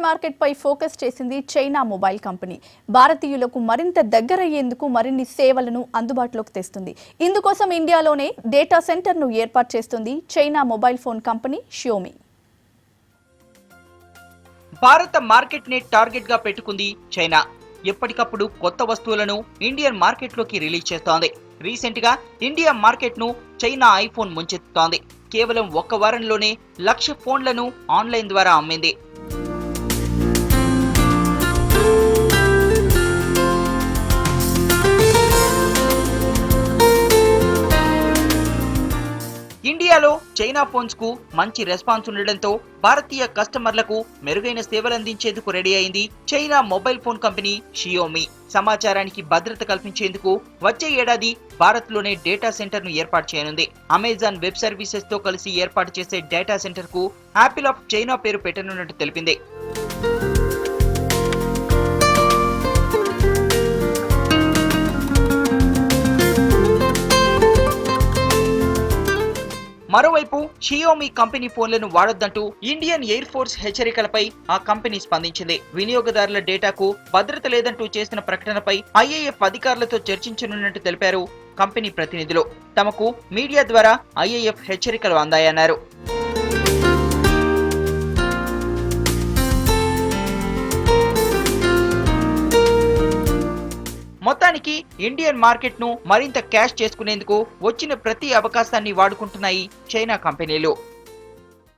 Indian market పై focus చేసింది China mobile company. భారతీయులకు మరింత దగ్గరయ్యేందుకు మరిన్ని సేవలను అందుబాటులోకి తెస్తుంది. ఇందుకోసం ఇండియాలోనే డేటా సెంటర్ను ఏర్పాటు చేస్తుంది China mobile phone company Xiaomi. భారత మార్కెట్ ని టార్గెట్ గా పెట్టుకుంది చైనా. ఎప్పటికప్పుడు కొత్త వస్తువులను ఇండియన్ మార్కెట్ లోకి రిలీజ్ చేస్తోంది. రీసెంట్ గా ఇండియా మార్కెట్ ను చైనా ఐఫోన్ ముంచెత్తుతోంది. కేవలం ఒక్క వారంలోనే 1,00,000 ఫోన్లను ఆన్లైన్ ద్వారా అమ్మింది. ఇండియాలో చైనా ఫోన్స్ కు మంచి రెస్పాన్స్ ఉండడంతో భారతీయ కస్టమర్లకు మెరుగైన సేవలు అందించేందుకు రెడీ అయింది China mobile phone company Xiaomi. సమాచారానికి భద్రత కల్పించేందుకు వచ్చే ఏడాది భారత్ లోనే డేటా సెంటర్ ను ఏర్పాటు చేయనుంది. అమెజాన్ వెబ్ సర్వీసెస్ తో కలిసి ఏర్పాటు చేసే డేటా సెంటర్ కు యాపిల్ ఆఫ్ చైనా పేరు పెట్టనున్నట్టు తెలిపింది. మరోవైపు షియోమి కంపెనీ ఫోన్లను వాడొద్దంటూ ఇండియన్ ఎయిర్ ఫోర్స్ హెచ్చరికలపై ఆ కంపెనీ స్పందించింది. వినియోగదారుల డేటాకు భద్రత లేదంటూ చేసిన ప్రకటనపై ఐఏఎఫ్ అధికారులతో చర్చించనున్నట్టు తెలిపారు కంపెనీ ప్రతినిధులు. తమకు మీడియా ద్వారా ఐఏఎఫ్ హెచ్చరికలు అందాయన్నారు. మొత్తానికి ఇండియన్ మార్కెట్ ను మరింత క్యాష్ చేసుకునేందుకు వచ్చిన ప్రతి అవకాశాన్ని వాడుకుంటున్నాయి చైనా కంపెనీలు.